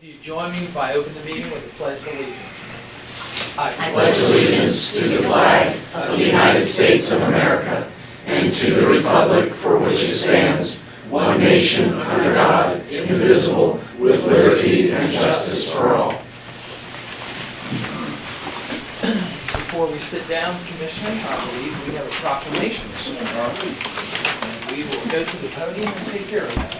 you join me by opening the meeting with a pledge of allegiance? I pledge allegiance to the flag of the United States of America and to the republic for which it stands, one nation under God, indivisible, with liberty and justice for all. Before we sit down, Commissioner, I believe we have a proclamation this morning, and we will go to the podium and take care of that.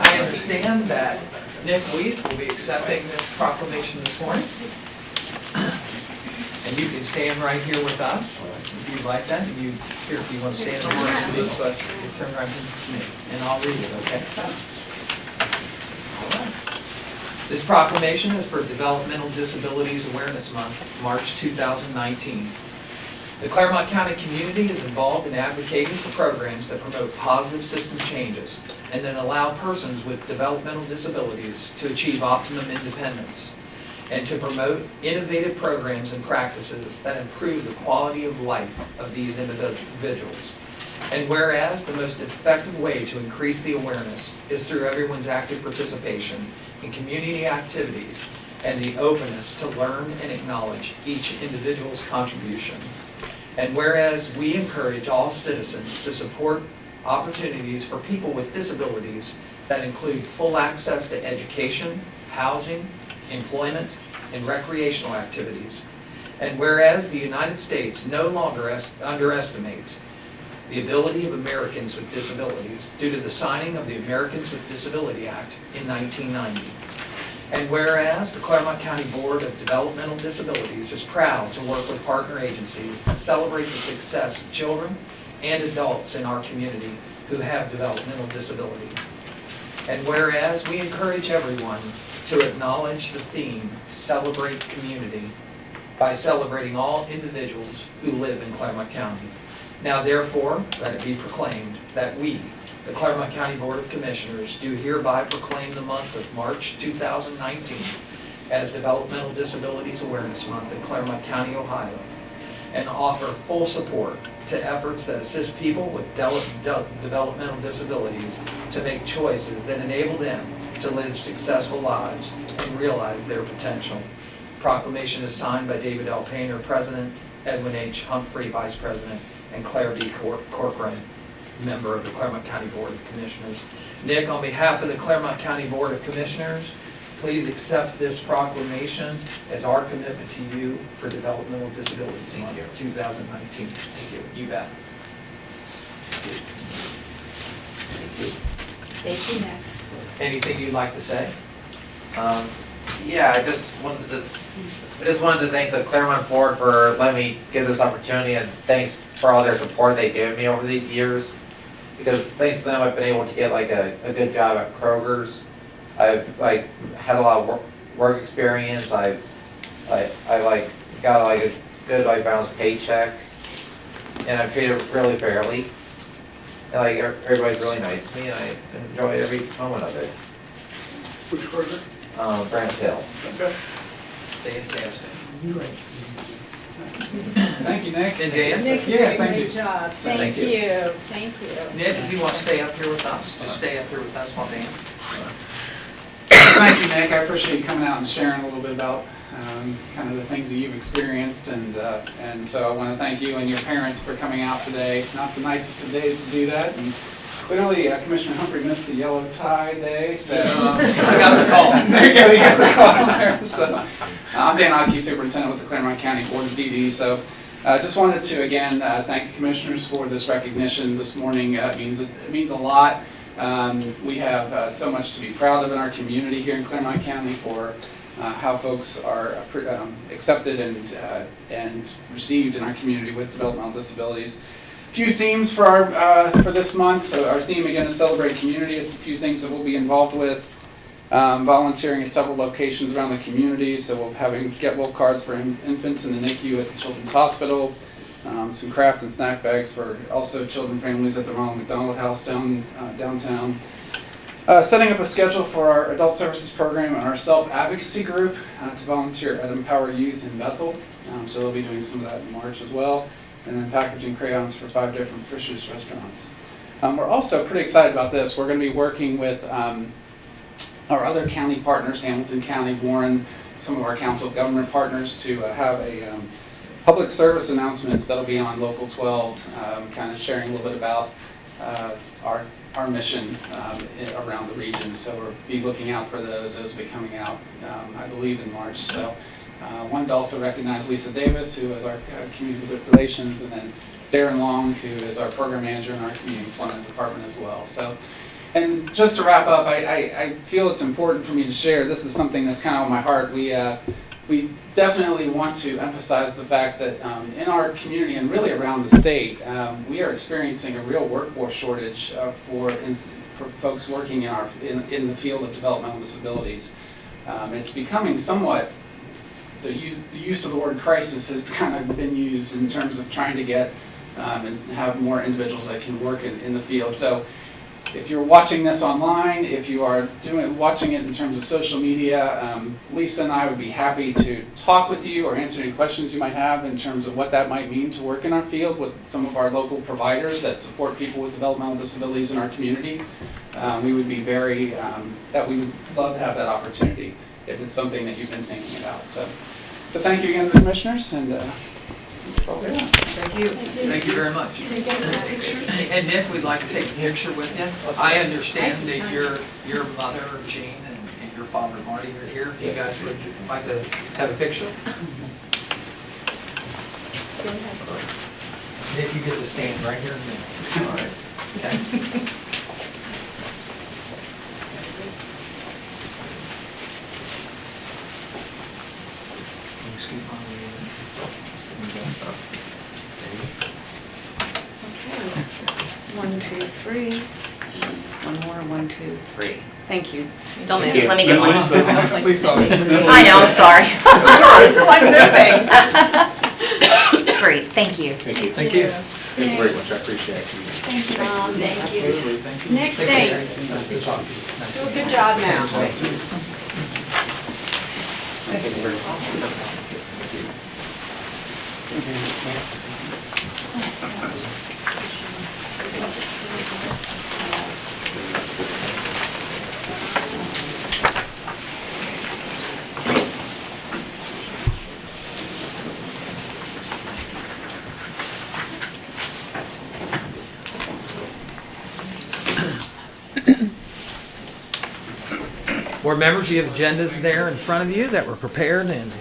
I understand that Nick Weiss will be accepting this proclamation this morning. And you can stand right here with us if you'd like that. And you, here, if you want to stand and work, but you turn right to me and I'll read it, okay? All right. This proclamation is for Developmental Disabilities Awareness Month, March 2019. The Clermont County community is involved in advocating for programs that promote positive system changes and then allow persons with developmental disabilities to achieve optimum independence, and to promote innovative programs and practices that improve the quality of life of these individuals. And whereas the most effective way to increase the awareness is through everyone's active participation in community activities and the openness to learn and acknowledge each individual's contribution. And whereas we encourage all citizens to support opportunities for people with disabilities that include full access to education, housing, employment, and recreational activities. And whereas the United States no longer underestimates the ability of Americans with disabilities due to the signing of the Americans with Disability Act in 1990. And whereas the Clermont County Board of Developmental Disabilities is proud to work with partner agencies to celebrate the success of children and adults in our community who have developmental disabilities. And whereas we encourage everyone to acknowledge the theme, Celebrate Community, by celebrating all individuals who live in Clermont County. Now therefore, let it be proclaimed that we, the Clermont County Board of Commissioners, do hereby proclaim the month of March 2019 as Developmental Disabilities Awareness Month in Clermont County, Ohio, and offer full support to efforts that assist people with developmental disabilities to make choices that enable them to live successful lives and realize their potential. Proclamation is signed by David L. Painter, President, Edwin H. Humphrey, Vice President, and Claire B. Corcoran, member of the Clermont County Board of Commissioners. Nick, on behalf of the Clermont County Board of Commissioners, please accept this proclamation as our commitment to you for Developmental Disabilities Month 2019. Thank you. You bet. Thank you. Thank you. Thank you, Nick. Anything you'd like to say? Yeah, I just wanted to thank the Clermont Board for letting me get this opportunity, and thanks for all their support they've given me over the years. Because thanks to them, I've been able to get like a good job at Kroger's. I've had a lot of work experience. I got a good balanced paycheck, and I'm treated really fairly. And everybody's really nice to me, and I enjoy every moment of it. Which Kroger? Branch Hill. Okay. Fantastic. Thank you, Nick. And Dan? Nick, you Yeah, did a thank great you. job. Thank Thank you. you. Thank you. Nick, if you want to stay up here with us, just stay up here with us while Dan. Thank you, Nick. I appreciate you coming out and sharing a little bit about kind of the things that you've experienced, and so I want to thank you and your parents for coming out today. Not the nicest of days to do that, and clearly Commissioner Humphrey missed the yellow tie day, so I got the call. There you go, you got the call there. So I'm Dan Ockey, Superintendent with the Clermont County Board of DD. So just wanted to again thank the commissioners for this recognition this morning. It means a lot. We have so much to be proud of in our community here in Clermont County for how folks are accepted and received in our community with developmental disabilities. A few themes for this month. Our theme again is Celebrate Community. It's a few things that we'll be involved with. Volunteering at several locations around the community. So we'll having get well cards for infants in the NICU at the Children's Hospital. Some craft and snack bags for also children families at the Ronald McDonald House downtown. Setting up a schedule for our adult services program and our self-advocacy group to volunteer at Empower Youth in Bethel. So they'll be doing some of that in March as well. and then packaging crayons for 5 different Frisch's restaurants. We're also pretty excited about this. We're going to be working with our other county partners, Hamilton County, Warren, some of our council of government partners, to have a public service announcements that'll be on Local 12, kind of sharing a little bit about our mission around the region. So we'll be looking out for those will be coming out, I believe, in March. So wanted to also recognize Lisa Davis, who is our community relations, and then Darren Long, who is our program manager in our community employment department as well. So, and just to wrap up, I feel it's important for me to share. This is something that's kind of on my heart. We definitely want to emphasize the fact that in our community and really around the state, we are experiencing a real workforce shortage for folks working in the field of developmental disabilities. It's becoming somewhat, the use of the word crisis has kind of been used in terms of trying to get and have more individuals that can work in the field. So if you're watching this online, if you are watching it in terms of social media, Lisa and I would be happy to talk with you or answer any questions you might have in terms of what that might mean to work in our field with some of our local providers that support people with developmental disabilities in our community. We would be we would love to have that opportunity if it's something that you've been thinking about. So thank you again to the commissioners, and that's all we have. Thank you. Thank you very much. And Nick, we'd like to take a picture with you. I understand that your mother, Jean, and your father, Marty, are here. If you guys would like to have a picture. Nick, you get to stand right here. All right. Okay. One, two, three. One more, 1, 2, 3. Thank you. Don't Thank move, you. let me get one. Please don't. I know, I'm sorry. So I'm moving. Great, thank you. Thank you. Thank you. Thank you very much, I appreciate it. Thank you. Thank you. Absolutely. Thank you. Nick, Take care. thanks. Nice to talk to you. Nice Do to a meet good you. job now. Thank you. Thank you very much. Board members, you have agendas there in front of you that were prepared and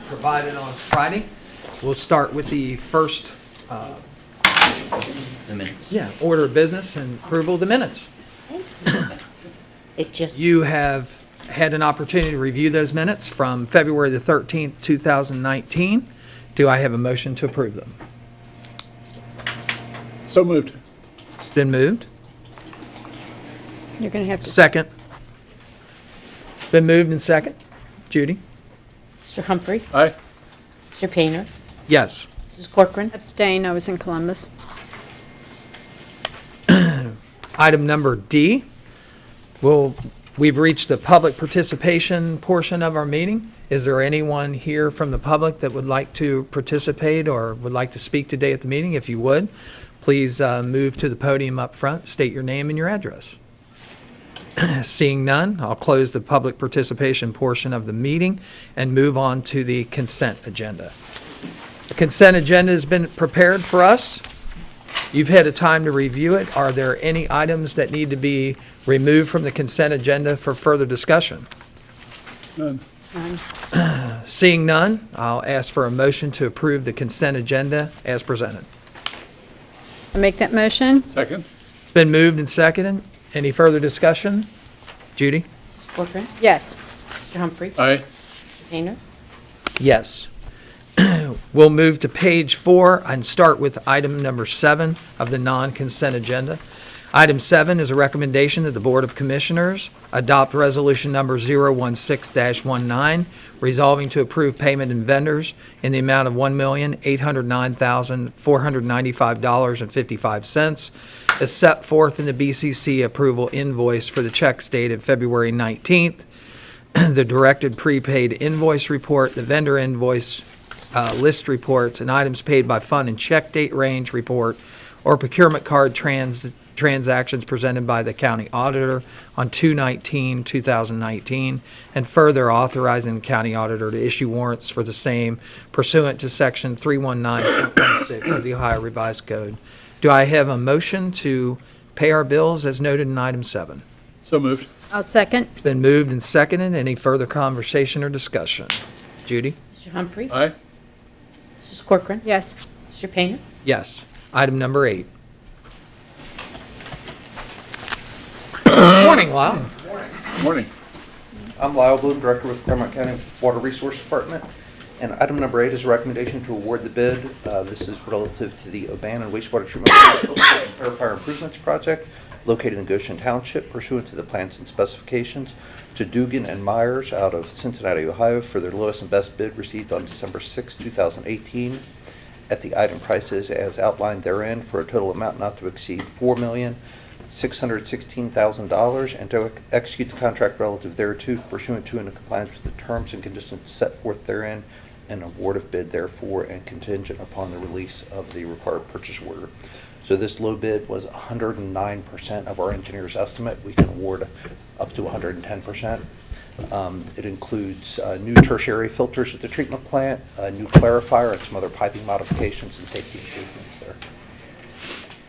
provided on Friday. We'll start with the first The minutes. order of business and approval of the minutes. It just, You have had an opportunity to review those minutes from February the 13th, 2019. Do I have a motion to approve them? So moved. Been moved. You're going to have to. Second. Been moved and second. Judy? Mr. Humphrey, Aye. Mr. Painter, Yes. Mrs. Corcoran, Abstain, I was in Columbus. Item number D. We've reached the public participation portion of our meeting. Is there anyone here from the public that would like to participate or would like to speak today at the meeting? If you would, please move to the podium up front, state your name and your address. Seeing none, I'll close the public participation portion of the meeting and move on to the consent agenda. The consent agenda has been prepared for us. You've had a time to review it. Are there any items that need to be removed from the consent agenda for further discussion? None. Seeing none, I'll ask for a motion to approve the consent agenda as presented. I make that motion? Second? It's been moved and seconded. Any further discussion? Judy? Mrs. Corcoran, Yes. Mr. Humphrey, Aye. Mr. Painter, Yes. We'll move to page 4 and start with item number 7 of the non-consent agenda. Item 7 is a recommendation that the Board of Commissioners adopt resolution number 016-19, resolving to approve payment in vendors in the amount of $1,809,495.55 as set forth in the BCC approval invoice for the checks dated February 19th, the directed prepaid invoice report, the vendor invoice list reports and items paid by fund and check date range report or procurement card transactions presented by the county auditor on 2/19/2019, and further authorizing the county auditor to issue warrants for the same pursuant to Section 319.16 of the Ohio Revised Code. Do I have a motion to pay our bills as noted in item 7? So moved. I'll second. It's been moved and seconded. Any further conversation or discussion? Judy? Mr. Humphrey? Aye. Mrs. Corcoran? Yes. Mr. Painter? Yes. Item number 8. Morning, Lyle. Morning. I'm Lyle Bloom, Director with Clermont County Water Resource Department. And item number 8 is a recommendation to award the bid. This is relative to the Oban wastewater treatment plant and clarifier improvements project located in Goshen Township pursuant to the plans and specifications to Dugan and Myers out of Cincinnati, Ohio for their lowest and best bid received on December 6, 2018 at the item prices as outlined therein for a total amount not to exceed $4,616,000 and to execute the contract relative thereto pursuant to and in compliance with the terms and conditions set forth therein, and award of bid therefore and contingent upon the release of the required purchase order. So this low bid was 109% of our engineer's estimate. We can award up to 110%. It includes new tertiary filters at the treatment plant, a new clarifier, and some other piping modifications and safety improvements there.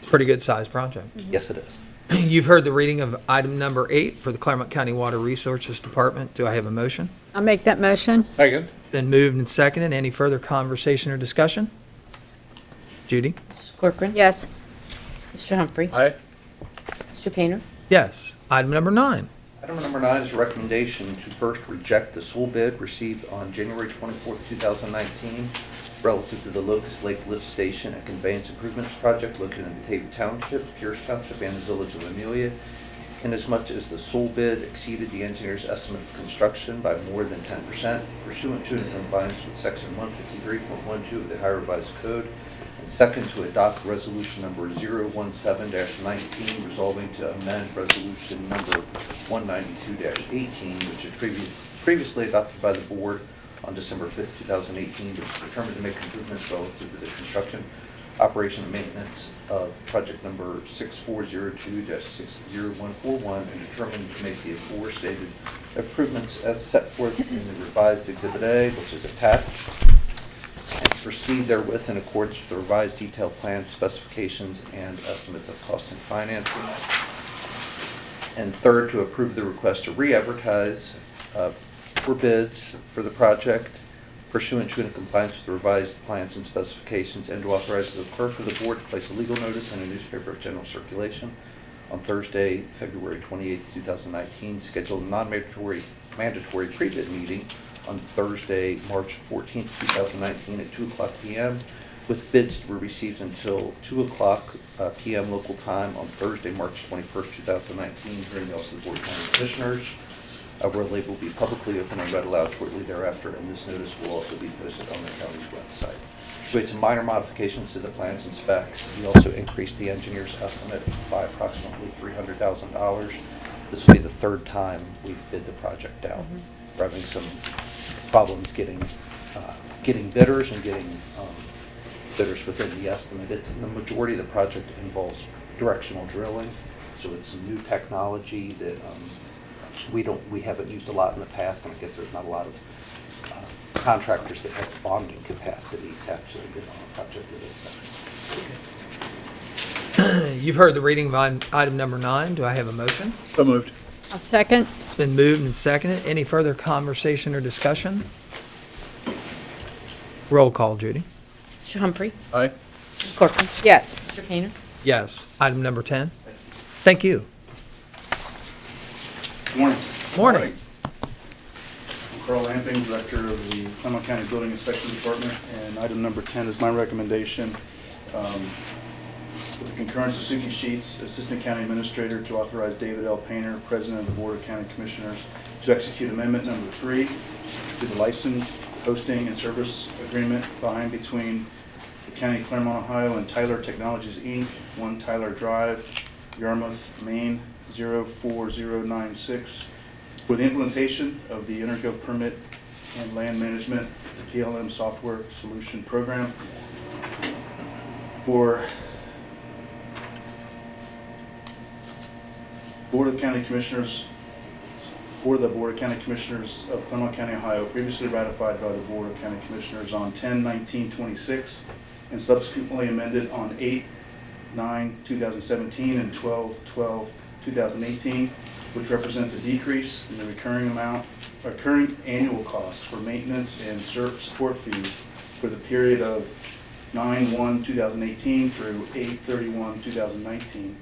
Pretty good sized project. Yes, it is. You've heard the reading of item number 8 for the Clermont County Water Resources Department. Do I have a motion? I'll make that motion. Second. Been moved and seconded. Any further conversation or discussion? Judy? Mrs. Corcoran? Yes. Mr. Humphrey? Aye. Mr. Painter? Yes. Item number 9. Item number 9 is a recommendation to first reject the sole bid received on January 24th, 2019 relative to the Locust Lake Lift Station and Conveyance Improvements Project located in Batavia Township, Pierce Township, and the Village of Amelia, inasmuch as the sole bid exceeded the engineer's estimate of construction by more than 10% pursuant to and in compliance with Section 153.12 of the Ohio Revised Code. And second, to adopt resolution number 017-19 resolving to amend resolution number 192-18, which had previously adopted by the board on December 5th, 2018, which is determined to make improvements relative to the construction, operation, and maintenance of project number 6402-60141, and determined to make the aforestated improvements as set forth in the revised Exhibit A, which is attached, and proceed therewith in accordance with the revised detailed plan specifications and estimates of cost and financing. And third, to approve the request to re-advertise for bids for the project pursuant to and in compliance with the revised plans and specifications, and to authorize the clerk of the board to place a legal notice in a newspaper of general circulation on Thursday, February 28, 2019, scheduled a non-mandatory pre-bid meeting on Thursday, March 14, 2019 at 2:00 p.m. with bids that were received until 2:00 p.m. local time on Thursday, March 21, 2019 here in the Office of the Board of County Commissioners. Where the label will be publicly open and read aloud shortly thereafter, and this notice will also be posted on the county's website. We made some minor modifications to the plans and specs. We also increased the engineer's estimate by approximately $300,000. This will be the third time we've bid the project out. We're having some problems getting bidders and getting bidders within the estimate. The majority of the project involves directional drilling, so it's some new technology that we haven't used a lot in the past, and I guess there's not a lot of contractors that have bonding capacity to actually bid on a project of this size. You've heard the reading of item number 9. Do I have a motion? So moved. I'll second. It's been moved and seconded. Any further conversation or discussion? Roll call, Judy. Mr. Humphrey? Aye. Mrs. Corcoran? Yes. Mr. Painter? Yes. Item number 10. Thank you. Good morning. Morning. I'm Carl Lamping, Director of the Clermont County Building Inspection Department, and item number 10 is my recommendation with the concurrence of Suki Sheets, Assistant County Administrator, to authorize David L. Painter, President of the Board of County Commissioners, to execute Amendment number 3 to the license, hosting, and service agreement by and between the County of Clermont, Ohio, and Tyler Technologies, Inc., 1 Tyler Drive, Yarmouth, Maine, 04096, for the implementation of the intergov permit and Land Management, the PLM Software Solution Program, for Board of County Commissioners, for the Board of County Commissioners of Clermont County, Ohio, previously ratified by the Board of County Commissioners on 10/19/26 and subsequently amended on 8/9/2017 and 12/12/2018, which represents a decrease in the recurring annual cost for maintenance and support fees for the period of 9/1/2018 through 8/31/2019.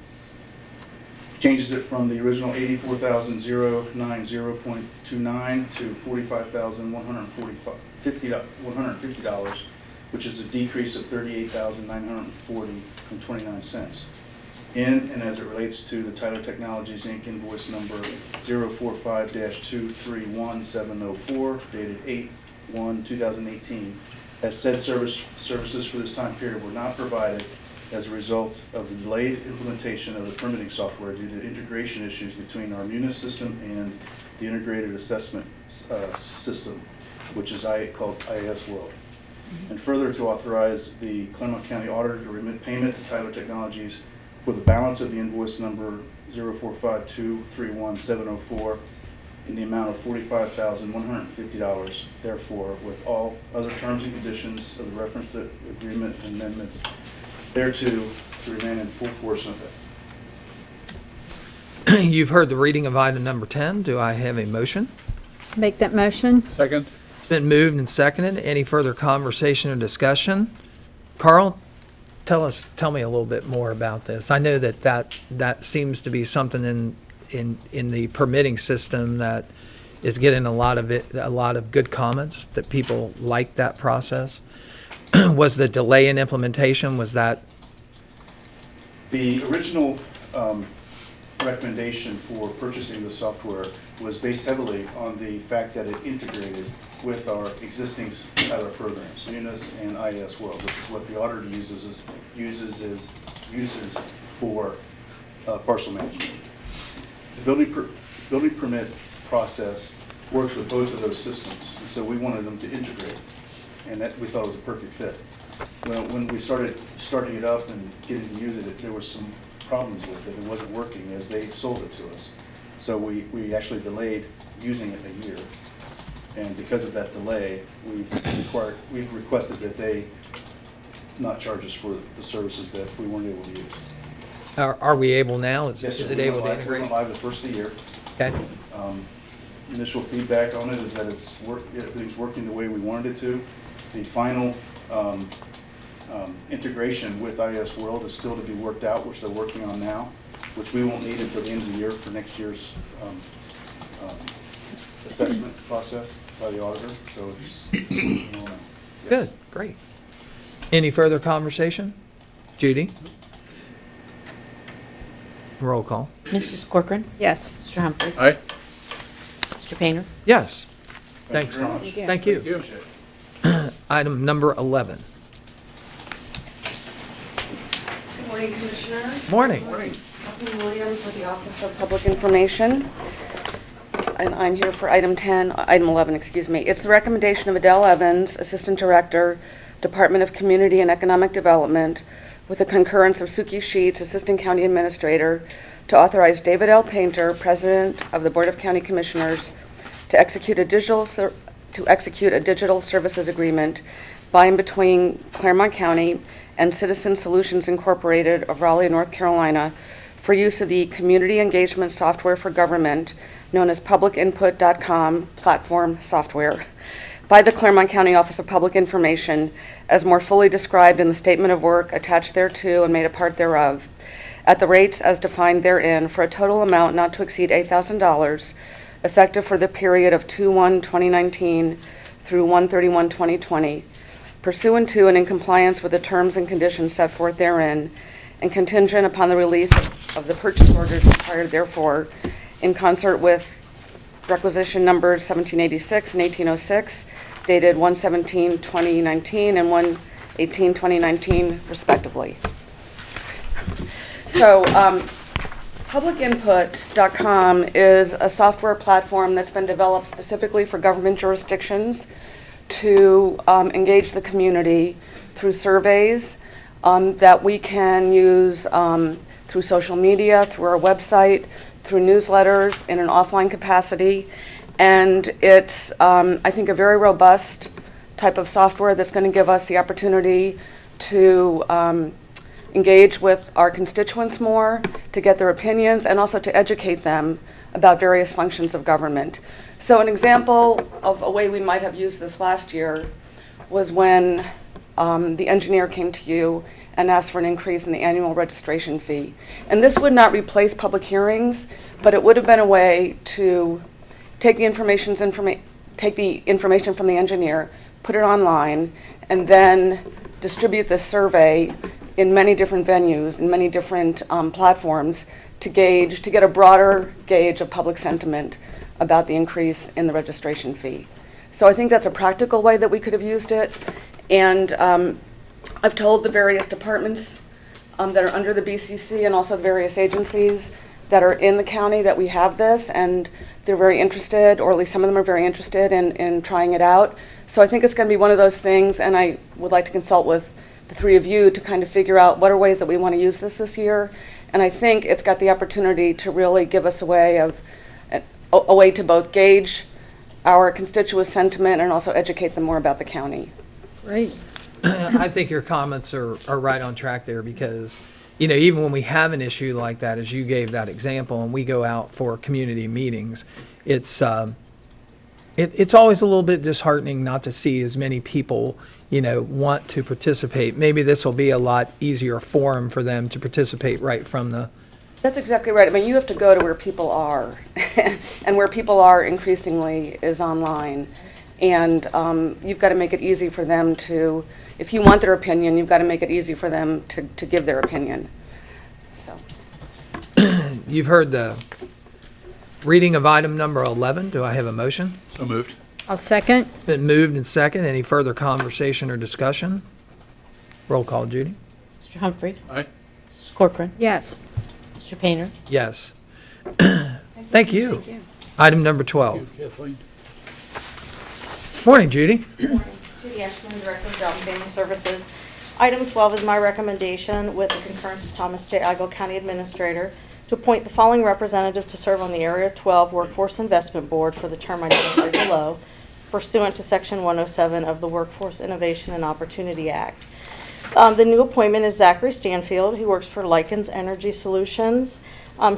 Changes it from the original $84,090.29 to $45,150, which is a decrease of $38,940.29. In and as it relates to the Tyler Technologies, Inc. invoice number 045-231704, dated 8/1/2018, as said services for this time period were not provided as a result of the delayed implementation of the permitting software due to integration issues between our Munis system and the integrated assessment system, which is called IAS World. And further, to authorize the Clermont County Auditor to remit payment to Tyler Technologies for the balance of the invoice number 045-231704 in the amount of $45,150, therefore, with all other terms and conditions of the reference to agreement and amendments thereto to remain in full force and effect. You've heard the reading of item number 10. Do I have a motion? Make that motion. Second. It's been moved and seconded. Any further conversation or discussion? Carl, tell me a little bit more about this. I know that seems to be something in the permitting system that is getting a lot of good comments, that people like that process. Was the delay in implementation, was that? The original recommendation for purchasing the software was based heavily on the fact that it integrated with our existing Tyler programs, Munis and IAS World, which is what the auditor uses for parcel management. The building permit process works with both of those systems, and so we wanted them to integrate, and that we thought was a perfect fit. Well, when we starting it up and getting to use it, there were some problems with it. It wasn't working as they sold it to us. So we actually delayed using it a year. And because of that delay, we've requested that they not charge us for the services that we weren't able to use. Are we able now? Is Yes, sir. it able to We integrate? went live the first of the year. Okay. Initial feedback on it is that everything's working the way we wanted it to. The final integration with IAS World is still to be worked out, which they're working on now, which we won't need until the end of the year for next year's assessment process by the auditor. So it's Good, great. Any further conversation? Judy? Roll call. Mrs. Corcoran? Yes. Mr. Humphrey? Aye. Mr. Painter? Yes. Thank Thanks, you very Carl. much. Thank you. Item number 11. Good morning, Commissioners. Morning. Kathleen Williams with the Office of Public Information. And I'm here for item 11, excuse me. It's the recommendation of Adele Evans, Assistant Director, Department of Community and Economic Development, with the concurrence of Suki Sheets, Assistant County Administrator, to authorize David L. Painter, President of the Board of County Commissioners, to execute a digital services agreement by and between Clermont County and Citizen Solutions Incorporated of Raleigh, North Carolina, for use of the Community Engagement Software for Government, known as publicinput.com platform software, by the Clermont County Office of Public Information, as more fully described in the statement of work attached thereto and made a part thereof, at the rates as defined therein, for a total amount not to exceed $8,000, effective for the period of 2/1/2019 through 1/31/2020, pursuant to and in compliance with the terms and conditions set forth therein, and contingent upon the release of the purchase orders required therefore, in concert with requisition numbers 1786 and 1806, dated 1/17/2019 and 1/18/2019 respectively. So Publicinput.com is a software platform that's been developed specifically for government jurisdictions to engage the community through surveys that we can use through social media, through our website, through newsletters in an offline capacity. And it's, I think, a very robust type of software that's going to give us the opportunity to engage with our constituents more, to get their opinions, and also to educate them about various functions of government. So an example of a way we might have used this last year was when the engineer came to you and asked for an increase in the annual registration fee. And this would not replace public hearings, but it would have been a way to take the information from the engineer, put it online, and then distribute this survey in many different venues, in many different platforms to get a broader gauge of public sentiment about the increase in the registration fee. So I think that's a practical way that we could have used it. And I've told the various departments that are under the BCC and also the various agencies that are in the county that we have this, and they're very interested, or at least some of them are very interested in trying it out. So I think it's going to be one of those things, and I would like to consult with the three of you to kind of figure out what are ways that we want to use this year. And I think it's got the opportunity to really give us a way to both gauge our constituent sentiment and also educate them more about the county. Great. I think your comments are right on track there because, even when we have an issue like that, as you gave that example, and we go out for community meetings, it's always a little bit disheartening not to see as many people, want to participate. Maybe this will be a lot easier forum for them to participate right from the... That's exactly right. I mean, you have to go to where people are, and where people are increasingly is online. And you've got to make it easy for them to, if you want their opinion, you've got to make it easy for them to give their opinion. So. You've heard the reading of item number 11. Do I have a motion? So moved. I'll second. Been moved and second. Any further conversation or discussion? Roll call, Judy. Mr. Humphrey. Aye. Mrs. Corcoran. Yes. Mr. Painter. Yes. Thank you. Thank you. Item number 12. Thank you, Kathleen. Morning, Judy. Judy Ashman, Director of Job and Family Services. Item 12 is my recommendation with the concurrence of Thomas J. Igoe, County Administrator, to appoint the following representative to serve on the Area 12 Workforce Investment Board for the term identified below, pursuant to Section 107 of the Workforce Innovation and Opportunity Act. The new appointment is Zachary Stanfield. He works for Likens Energy Solutions.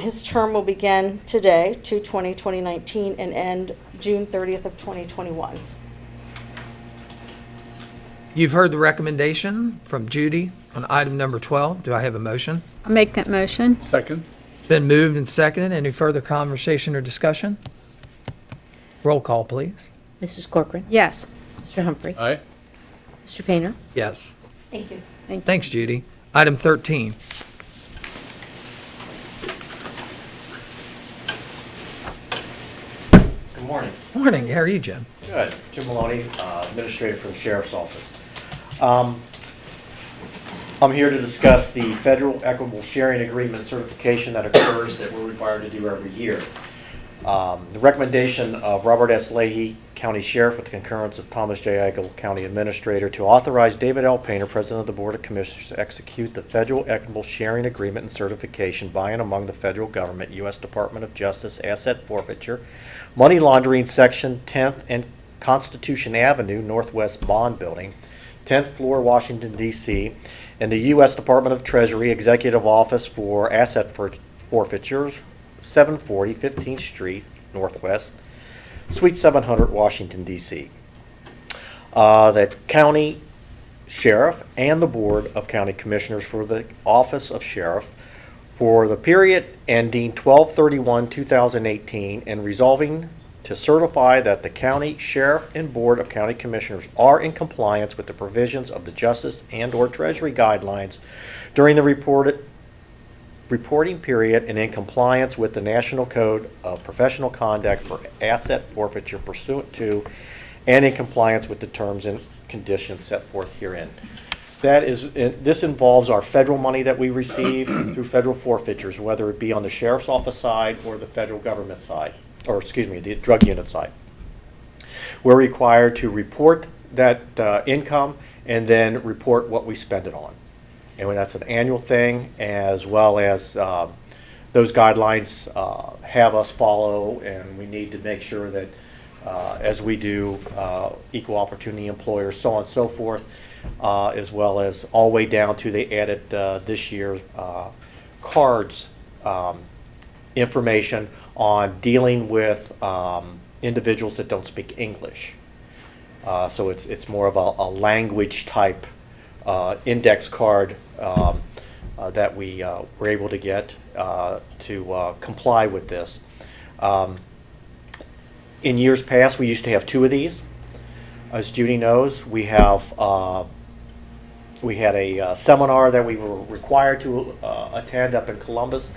His term will begin today, 2/20/2019, and end June 30th of 2021. You've heard the recommendation from Judy on item number 12. Do I have a motion? I'll make that motion. Second. Been moved and seconded. Any further conversation or discussion? Roll call, please. Mrs. Corcoran. Yes. Mr. Humphrey. Aye. Mr. Painter. Yes. Thank you. Thanks, Judy. Item 13. Good morning. Morning. How are you, Jim? Good. Jim Maloney, Administrator from the Sheriff's Office. I'm here to discuss the Federal Equitable Sharing Agreement certification that occurs that we're required to do every year. The recommendation of Robert S. Leahy, County Sheriff, with the concurrence of Thomas J. Igoe, County Administrator, to authorize David L. Painter, President of the Board of Commissioners, to execute the Federal Equitable Sharing Agreement and certification by and among the federal government, U.S. Department of Justice, Asset Forfeiture, Money Laundering Section 10th and Constitution Avenue, Northwest Bond Building, 10th floor, Washington, D.C., and the U.S. Department of Treasury Executive Office for Asset Forfeitures, 740 15th Street, Northwest, Suite 700, Washington, D.C. The County Sheriff and the Board of County Commissioners for the Office of Sheriff for the period ending 12/31/2018 and resolving to certify that the County Sheriff and Board of County Commissioners are in compliance with the provisions of the Justice and/or Treasury guidelines during the reporting period and in compliance with the National Code of Professional Conduct for Asset Forfeiture pursuant to and in compliance with the terms and conditions set forth herein. This involves our federal money that we receive through federal forfeitures, whether it be on the sheriff's office side or the federal government side, or excuse me, the drug unit side. We're required to report that income and then report what we spend it on. And when that's an annual thing, as well as those guidelines have us follow, and we need to make sure that as we do equal opportunity employers, so on and so forth, as well as all the way down to they added this year cards information on dealing with individuals that don't speak English. So it's more of a language type index card that we were able to get to comply with this. In years past, we used to have 2 of these. As Judy knows, we had a seminar that we were required to attend up in Columbus,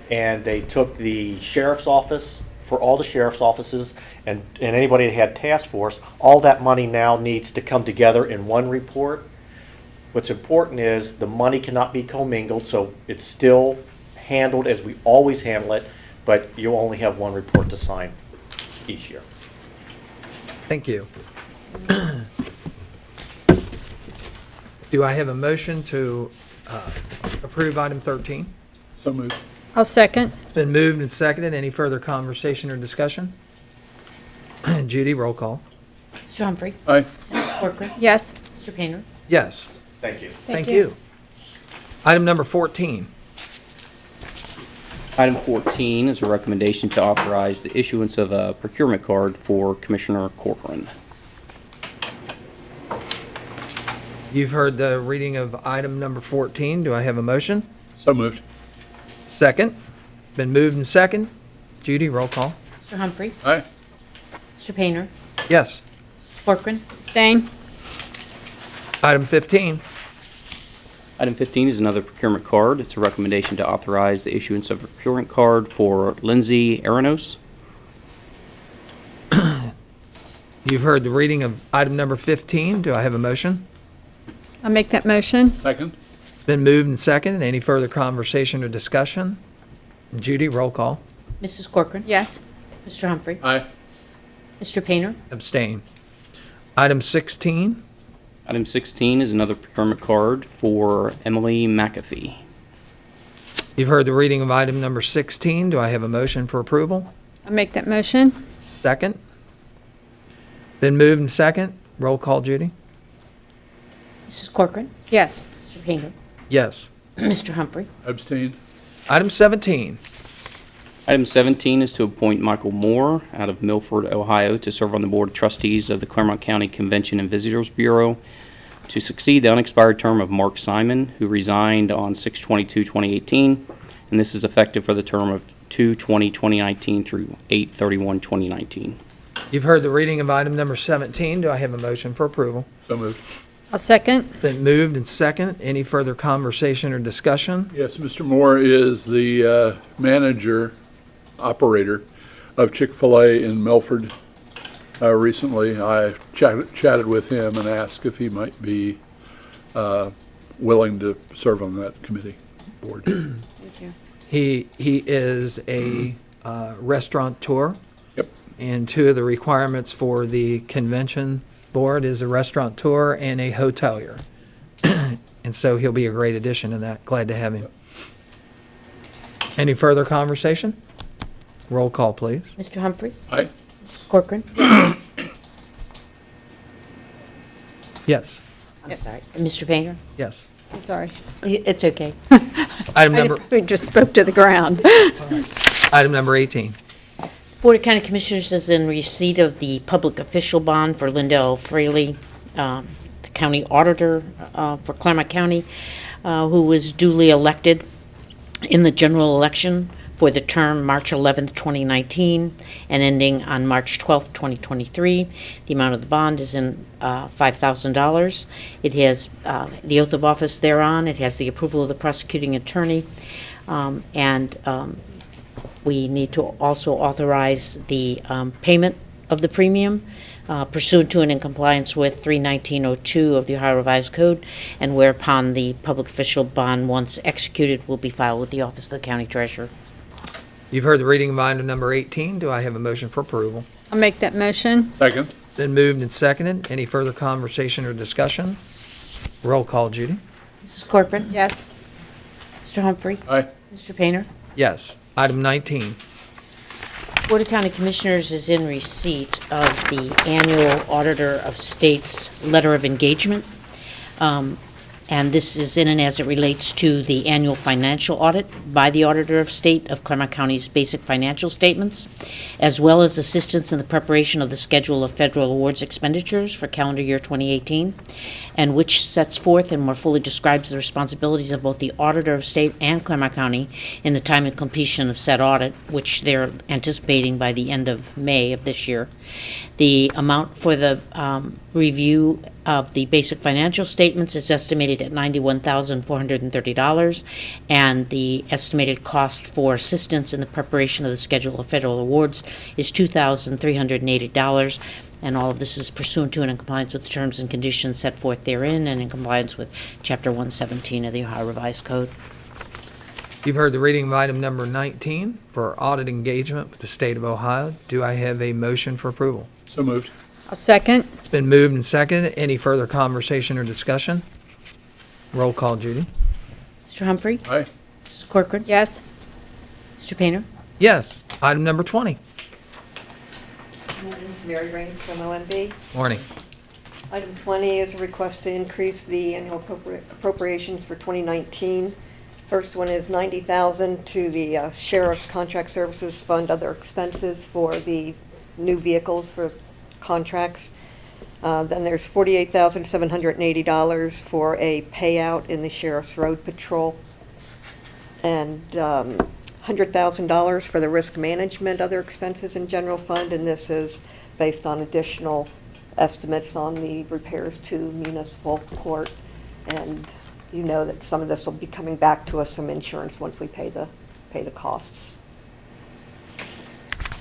and they took the sheriff's office for all the sheriff's offices and anybody that had task force. All that money now needs to come together in one report. What's important is the money cannot be commingled, so it's still handled as we always handle it, but you only have one report to sign each year. Thank you. Do I have a motion to approve item 13? So moved. I'll second. It's been moved and seconded. Any further conversation or discussion? Judy, roll call. Mr. Humphrey? Aye. Mrs. Corcoran? Yes. Mr. Painter? Yes. Thank you. Thank you. Item number 14. Item 14 is a recommendation to authorize the issuance of a procurement card for Commissioner Corcoran. You've heard the reading of item number 14. Do I have a motion? So moved. Second. Been moved and second. Judy, roll call. Mr. Humphrey? Aye. Mr. Painter? Yes. Mrs. Corcoran? Abstain. Item 15. Item 15 is another procurement card. It's a recommendation to authorize the issuance of a procurement card for Lindsay Aranos. You've heard the reading of item number 15. Do I have a motion? I'll make that motion. Second. Been moved and seconded. Any further conversation or discussion? Judy, roll call. Mrs. Corcoran? Yes. Mr. Humphrey? Aye. Mr. Painter? Abstain. Item 16. Item 16 is another procurement card for Emily McAfee. You've heard the reading of item number 16. Do I have a motion for approval? I'll make that motion. Second. Been moved and second. Roll call, Judy. Mrs. Corcoran? Yes. Mr. Painter? Yes. Mr. Humphrey? Abstain. Item 17. Item 17 is to appoint Michael Moore out of Milford, Ohio, to serve on the Board of Trustees of the Clermont County Convention and Visitors Bureau to succeed the unexpired term of Mark Simon, who resigned on 6/22/2018, and this is effective for the term of 2/20/2019 through 8/31/2019. You've heard the reading of item number 17. Do I have a motion for approval? So moved. I'll second. Been moved and second. Any further conversation or discussion? Yes, Mr. Moore is the operator of Chick-fil-A in Milford. Recently, I chatted with him and asked if he might be willing to serve on that committee board. Thank you. He is a restaurateur. Yep. And 2 of the requirements for the convention board is a restaurateur and a hotelier. And so he'll be a great addition to that. Glad to have him. Any further conversation? Roll call, please. Mr. Humphrey? Aye. Mrs. Corcoran? Yes. I'm sorry. Mr. Painter? Yes. I'm sorry. It's okay. Item number, We just spoke to the ground. item number 18. Board of County Commissioners is in receipt of the public official bond for Lindell Fraley, the county auditor for Clermont County, who was duly elected in the general election for the term March 11th, 2019, and ending on March 12th, 2023. The amount of the bond is in $5,000. It has the oath of office thereon. It has the approval of the prosecuting attorney, and we need to also authorize the payment of the premium pursuant to and in compliance with 31902 of the Ohio Revised Code, and whereupon the public official bond, once executed, will be filed with the Office of the County Treasurer. You've heard the reading of item number 18. Do I have a motion for approval? I'll make that motion. Second. Been moved and seconded. Any further conversation or discussion? Roll call, Judy. Mrs. Corcoran? Yes. Mr. Humphrey? Aye. Mr. Painter? Yes. Item 19. Board of County Commissioners is in receipt of the annual Auditor of State's letter of engagement. And this is in and as it relates to the annual financial audit by the Auditor of State of Clermont County's basic financial statements, as well as assistance in the preparation of the schedule of federal awards expenditures for calendar year 2018, and which sets forth and more fully describes the responsibilities of both the Auditor of State and Clermont County in the time and completion of said audit, which they're anticipating by the end of May of this year. The amount for the review of the basic financial statements is estimated at $91,430, and the estimated cost for assistance in the preparation of the schedule of federal awards is $2,380, and all of this is pursuant to and in compliance with the terms and conditions set forth therein, and in compliance with Chapter 117 of the Ohio Revised Code. You've heard the reading of item number 19 for audit engagement with the state of Ohio. Do I have a motion for approval? So moved. I'll second. It's been moved and seconded. Any further conversation or discussion? Roll call, Judy. Mr. Humphrey? Aye. Mrs. Corcoran? Yes. Mr. Painter? Yes. Item number 20. Mary Raines from OMB. Morning. Item 20 is a request to increase the annual appropriations for 2019. First one is $90,000 to the Sheriff's Contract Services Fund, other expenses for the new vehicles for contracts. Then there's $48,780 for a payout in the Sheriff's Road Patrol, and $100,000 for the risk management, other expenses in general fund, and this is based on additional estimates on the repairs to municipal court. And you know that some of this will be coming back to us from insurance once we pay the costs.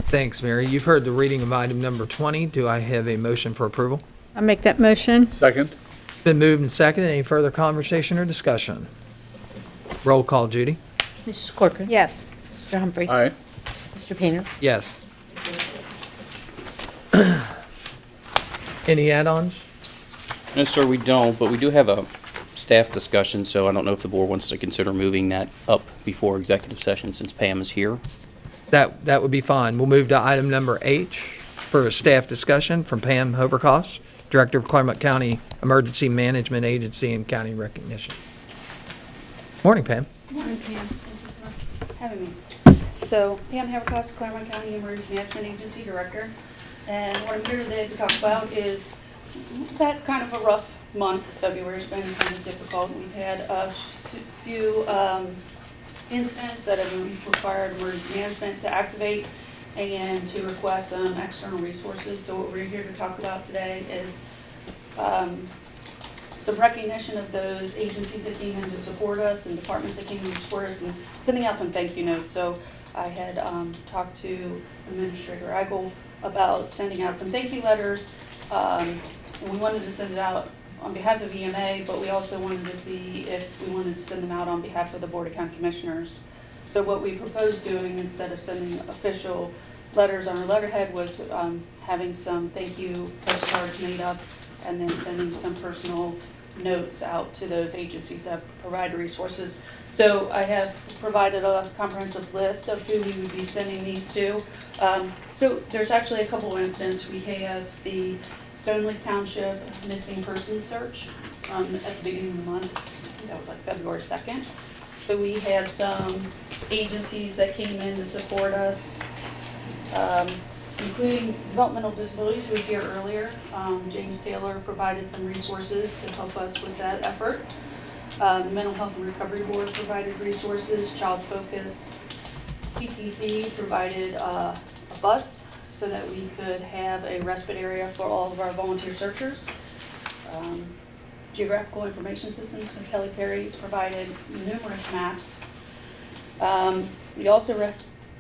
Thanks, Mary. You've heard the reading of item number 20. Do I have a motion for approval? I'll make that motion. Second. It's been moved and seconded. Any further conversation or discussion? Roll call, Judy. Mrs. Corcoran? Yes. Mr. Humphrey? Aye. Mr. Painter? Yes. Any add-ons? No, sir, we don't, but we do have a staff discussion, so I don't know if the board wants to consider moving that up before executive session since Pam is here. That would be fine. We'll move to item number H for a staff discussion from Pam Hovercost, Director of Clermont County Emergency Management Agency and County Recognition. Morning, Pam. Morning, Pam. Thank you for having me. So, Pam Havercost, Clermont County Emergency Management Agency Director. And what I'm here today to talk about is we've had kind of a rough month. February's been kind of difficult. We've had a few incidents that have required emergency management to activate and to request some external resources. So what we're here to talk about today is some recognition of those agencies that came in to support us and departments that came in to support us, and sending out some thank you notes. So I had talked to Administrator Eigel about sending out some thank you letters, and we wanted to send it out on behalf of EMA, but we also wanted to see if we wanted to send them out on behalf of the Board of County Commissioners. So what we proposed doing, instead of sending official letters on our letterhead, was having some thank you postcards made up and then sending some personal notes out to those agencies that provide resources. So I have provided a comprehensive list of who we would be sending these to. So there's actually a couple of incidents. We have the Stone Lake Township missing persons search at the beginning of the month. I think that was like February 2nd. So we had some agencies that came in to support us, including Developmental Disabilities, who was here earlier. James Taylor provided some resources to help us with that effort. The Mental Health and Recovery Board provided resources. Child Focus, CTC provided a bus so that we could have a respite area for all of our volunteer searchers. Geographical Information Systems from Kelly Perry provided numerous maps. We also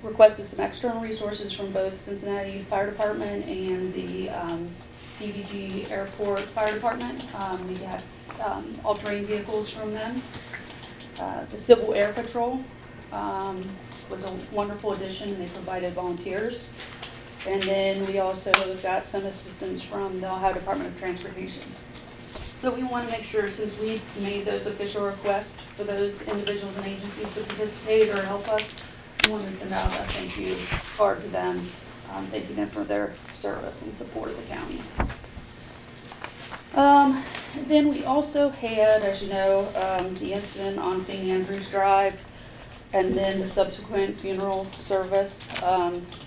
requested some external resources from both Cincinnati Fire Department and the CVG Airport Fire Department. We got all-terrain vehicles from them. The Civil Air Patrol was a wonderful addition, and they provided volunteers. And then we also got some assistance from the Ohio Department of Transportation. So we want to make sure, since we made those official requests for those individuals and agencies to participate or help us, we want to send out a thank you card to them, thanking them for their service and support of the county. Then we also had, as you know, the incident on St. Andrews Drive, and then the subsequent funeral service.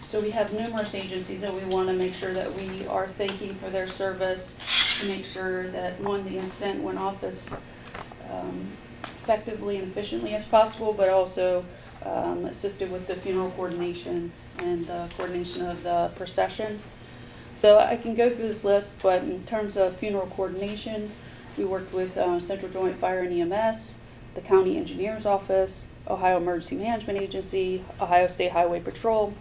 So we have numerous agencies that we want to make sure that we are thanking for their service, to make sure that, one, the incident went off as effectively and efficiently as possible, but also assisted with the funeral coordination and the coordination of the procession. So I can go through this list, but in terms of funeral coordination, we worked with Central Joint Fire and EMS, the County Engineer's Office, Ohio Emergency Management Agency, Ohio State Highway Patrol,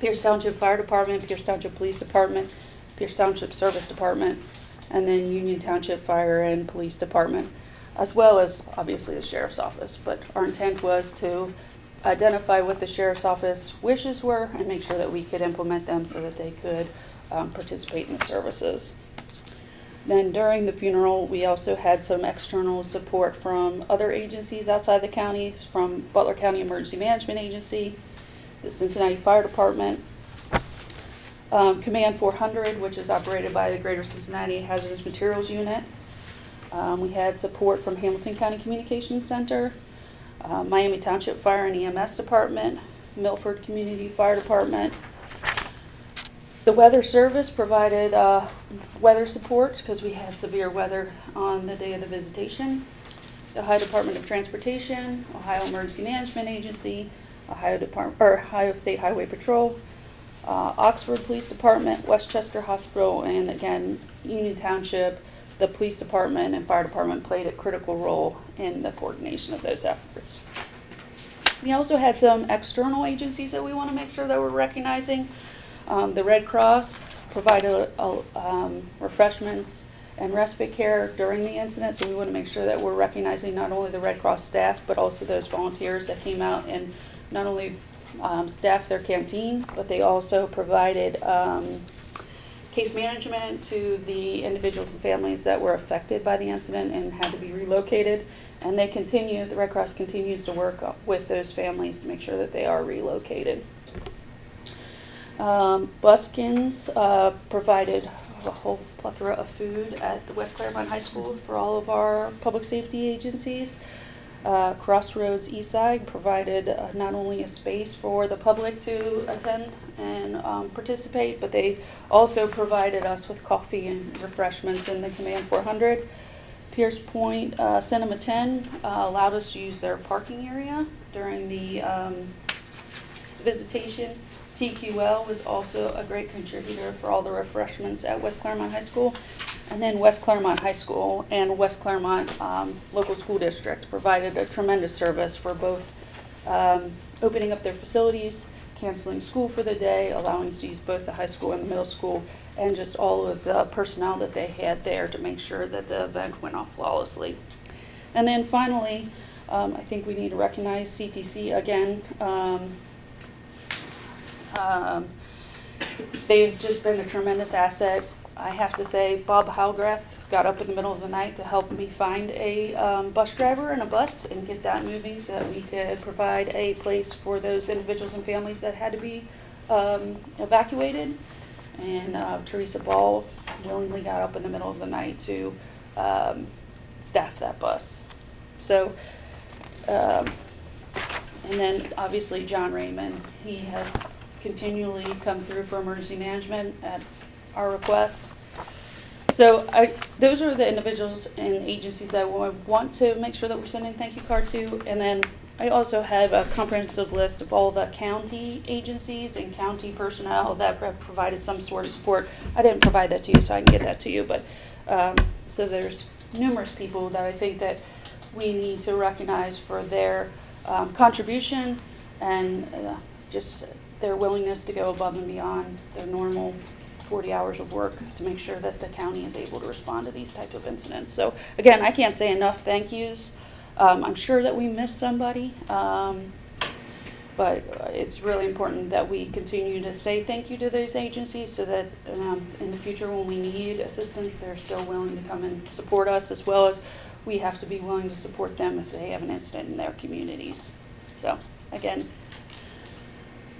Pierce Township Fire Department, Pierce Township Police Department, Pierce Township Service Department, and then Union Township Fire and Police Department, as well as obviously the Sheriff's Office. But our intent was to identify what the Sheriff's Office wishes were and make sure that we could implement them so that they could participate in the services. Then during the funeral, we also had some external support from other agencies outside the county, from Butler County Emergency Management Agency, the Cincinnati Fire Department, Command 400, which is operated by the Greater Cincinnati Hazardous Materials Unit. We had support from Hamilton County Communications Center, Miami Township Fire and EMS Department, Milford Community Fire Department. The Weather Service provided weather support because we had severe weather on the day of the visitation. The Ohio Department of Transportation, Ohio Emergency Management Agency, Ohio State Highway Patrol, Oxford Police Department, Westchester Hospital, and again, Union Township, the Police Department and Fire Department played a critical role in the coordination of those efforts. We also had some external agencies that we want to make sure that we're recognizing. The Red Cross provided refreshments and respite care during the incident, so we want to make sure that we're recognizing not only the Red Cross staff, but also those volunteers that came out and not only staffed their canteen, but they also provided case management to the individuals and families that were affected by the incident and had to be relocated. And the Red Cross continues to work with those families to make sure that they are relocated. Buskins provided a whole plethora of food at the West Clermont High School for all of our public safety agencies. Crossroads Eastside provided not only a space for the public to attend and participate, but they also provided us with coffee and refreshments in the Command 400. Pierce Point Cinema 10 allowed us to use their parking area during the visitation. TQL was also a great contributor for all the refreshments at West Clermont High School. And then West Clermont High School and West Clermont Local School District provided a tremendous service for both opening up their facilities, canceling school for the day, allowing us to use both the high school and the middle school, and just all of the personnel that they had there to make sure that the event went off flawlessly. And then finally, I think we need to recognize CTC again. They've just been a tremendous asset. I have to say, Bob Halgrath got up in the middle of the night to help me find a bus driver and a bus and get that moving so that we could provide a place for those individuals and families that had to be evacuated. And Teresa Ball willingly got up in the middle of the night to staff that bus. So, and then obviously John Raymond, he has continually come through for emergency management at our request. So those are the individuals and agencies that I want to make sure that we're sending thank you card to. And then I also have a comprehensive list of all the county agencies and county personnel that have provided some sort of support. I didn't provide that to you, so I can get that to you. But so there's numerous people that I think that we need to recognize for their contribution and just their willingness to go above and beyond their normal 40 hours of work to make sure that the county is able to respond to these type of incidents. So again, I can't say enough thank yous. I'm sure that we missed somebody, but it's really important that we continue to say thank you to those agencies so that in the future when we need assistance, they're still willing to come and support us, as well as we have to be willing to support them if they have an incident in their communities. So again,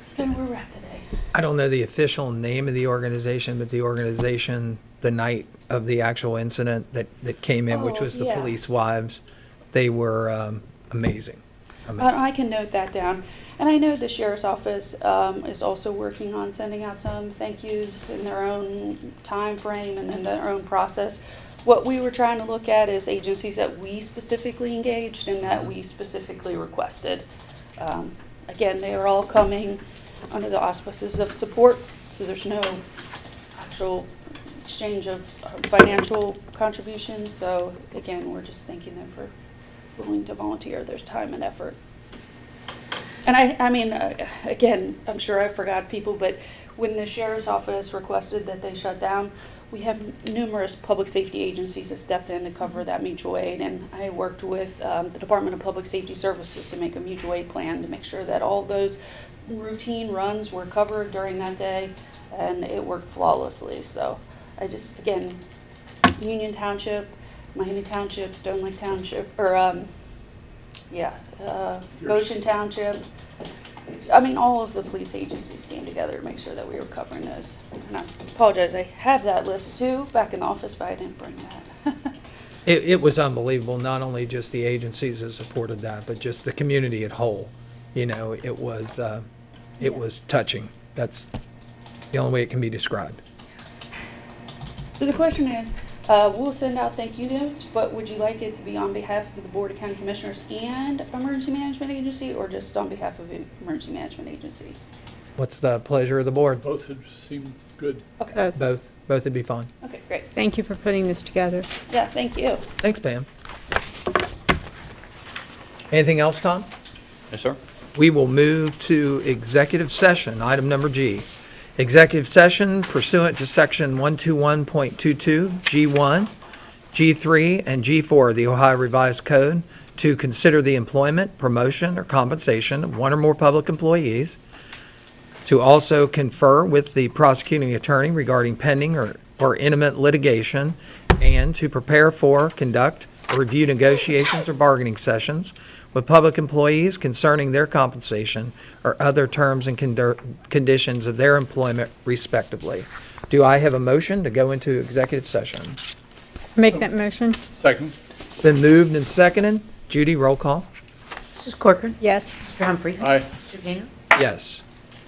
that's kind of where we're at today. I don't know the official name of the organization, but the organization, the night of the actual incident that came in, which was the yeah. Police Wives, they were amazing. I can note that down. And I know the Sheriff's Office is also working on sending out some thank yous in their own time frame and in their own process. What we were trying to look at is agencies that we specifically engaged and that we specifically requested. Again, they are all coming under the auspices of support, so there's no actual exchange of financial contributions. So again, we're just thanking them for willing to volunteer their time and effort. And I mean, again, I'm sure I forgot people, but when the Sheriff's Office requested that they shut down, we have numerous public safety agencies that stepped in to cover that mutual aid, and I worked with the Department of Public Safety Services to make a mutual aid plan to make sure that all those routine runs were covered during that day, and it worked flawlessly. So I just, again, Union Township, Miami Township, Stone Lake Township, or Goshen Township. I mean, all of the police agencies came together to make sure that we were covering those. And I apologize, I have that list too back in the office, but I didn't bring that. It was unbelievable, not only just the agencies that supported that, but just the community at whole. You know, it was touching. That's the only way it can be described. So the question is, we'll send out thank you notes, but would you like it to be on behalf of the Board of County Commissioners and Emergency Management Agency, or just on behalf of the Emergency Management Agency? What's the pleasure of the board? Both would seem good. Okay. Both would be fine. Okay, great. Thank you for putting this together. Yeah, thank you. Thanks, Pam. Anything else, Tom? Yes, sir. We will move to executive session, item number G. Executive session pursuant to section 121.22, G1, G3, and G4 of the Ohio Revised Code to consider the employment, promotion, or compensation of one or more public employees, to also confer with the prosecuting attorney regarding pending or imminent litigation, and to prepare for, conduct, or review negotiations or bargaining sessions with public employees concerning their compensation or other terms and conditions of their employment respectively. Do I have a motion to go into executive session? Make that motion. Second. Been moved and seconded. Judy, roll call. Mrs. Corcoran? Yes. Mr. Humphrey? Aye. Mr. Gainer? Yes.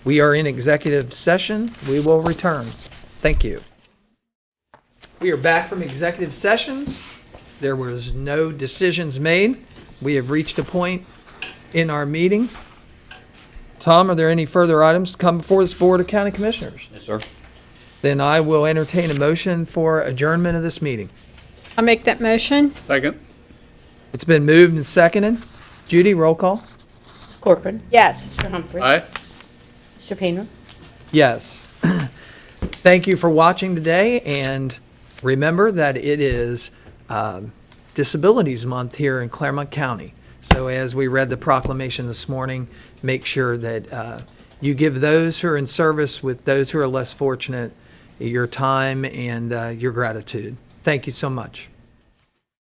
We are in executive session. We will return. Thank you. We are back from executive sessions. There was no decisions made. We have reached a point in our meeting. Tom, are there any further items to come before this Board of County Commissioners? Yes, sir. Then I will entertain a motion for adjournment of this meeting. I'll make that motion. Second. It's been moved and seconded. Judy, roll call. Mrs. Corcoran? Yes. Mr. Humphrey? Aye. Mr. Painter? Yes. Thank you for watching today, and remember that it is Disabilities Month here in Clermont County. So as we read the proclamation this morning, make sure that you give those who are in service with those who are less fortunate your time and your gratitude. Thank you so much.